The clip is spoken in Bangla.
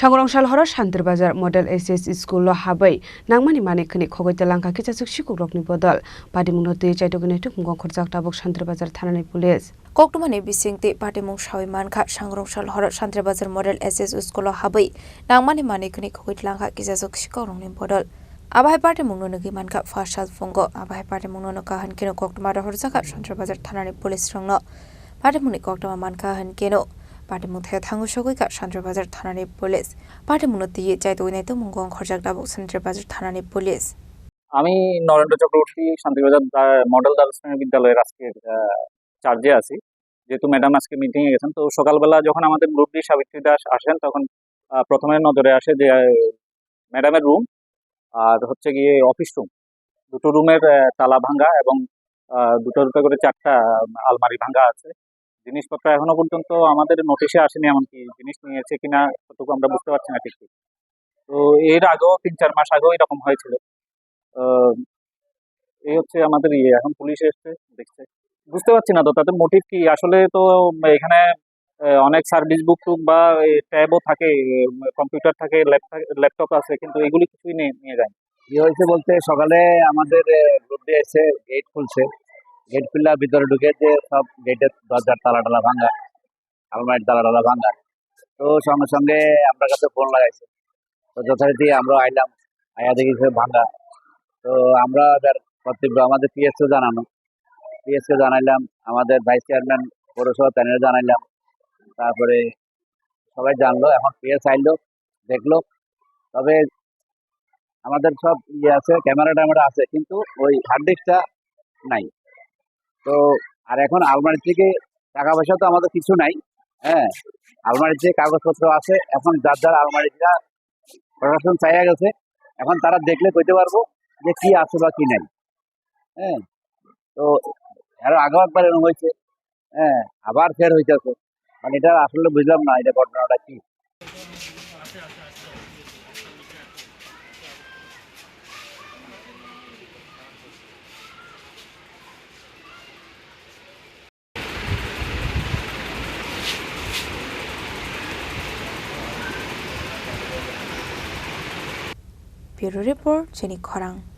Sangrongshal horo Shantir Bazar Model SS School lo habai nangmani mani khani khogoita langka kichasuk shikukrokni bodol padimungno tui chaitogni tukmung khorjak tabuk Shantir Bazar thanani police Koktumani bisingti padimung shawi mankha Sangrongshal horo Shantir Bazar Model SS School lo habai nangmani mani khani khogoita langka kichasuk shikukrokni bodol Abai padimungno nagi mankha fashal fungo abai padimungno no kahan keno koktumara horjaka Shantir Bazar thanani police rongno padimungni koktuma mankha han keno Padimung thaya thangu shogoi ka Shantir Bazar thanani police Padimung tiye chaitoi nai to mungong khorjak dabuk Shantir Bazar thanani police আমি নরেন্দ্র চক্রবর্তী শান্তিবাজার মডেল দ্বাদশ শ্রেণী বিদ্যালয়ের আজকে চার্জে আছি যেহেতু ম্যাডাম আজকে মিটিং এ গেছেন তো সকালবেলা যখন আমাদের গ্রুপ ডি সাবিত্রী দাস আসেন তখন প্রথমে নজরে আসে যে ম্যাডামের রুম আর হচ্ছে গিয়ে অফিস রুম দুটো রুমের তালা ভাঙা এবং দুটো করে চারটা আলমারি ভাঙা আছে জিনিসপত্র এখনো পর্যন্ত আমাদের নোটিশে আসেনি এমনকি জিনিস নিয়েছে কিনা কতটুকু আমরা বুঝতে পারছি না ঠিক তো এর আগেও ৩-৪ মাস আগেও এরকম হয়েছিল এই হচ্ছে আমাদের এখন পুলিশ এসছে দেখছে বুঝতে পারছি না তো তাদের মোটিভ কি আসলে তো এখানে অনেক সার্ভিস বুক টুক বা ট্যাবও থাকে কম্পিউটার থাকে ল্যাপটপ আছে কিন্তু এগুলি কিছুই নিয়ে যায় কি হয়েছে বলতে সকালে আমাদের গ্রুপ দিয়ে এসে গেট খুলছে গেট খুললে ভিতরে ঢুকে যে সব গেটের দরজার তালা ভাঙা আলমারির তালা ভাঙা তো সঙ্গে সঙ্গে আমার কাছে ফোন লাগাইছে তো যথারীতি আমরা আইলাম আয়া দেখি ভাঙা তো আমরা কর্তব্য আমাদের পিএসকে জানাইলাম আমাদের ভাইস চেয়ারম্যান পৌরসভা প্যানেলে জানাইলাম তারপরে সবাই জানলো এখন পিএস আইলো দেখলো তবে আমাদের সব আছে ক্যামেরা আছে কিন্তু ওই হার্ড ডিস্কটা নাই তো আর এখন আলমারি থেকে টাকা পয়সা তো আমাদের কিছু নাই হ্যাঁ আলমারিতে কাগজপত্র আছে এখন যার আলমারিটা প্রশাসন চাইয়া গেছে এখন তারা দেখলে কইতে পারবো যে কি আছে বা কি নাই হ্যাঁ তো আরো আগেও একবার এরকম হয়েছে হ্যাঁ আবার ফের হইতেছে মানে এটা আসলে বুঝলাম না এটা ঘটনাটা কি Bureau Report Jenny Khorang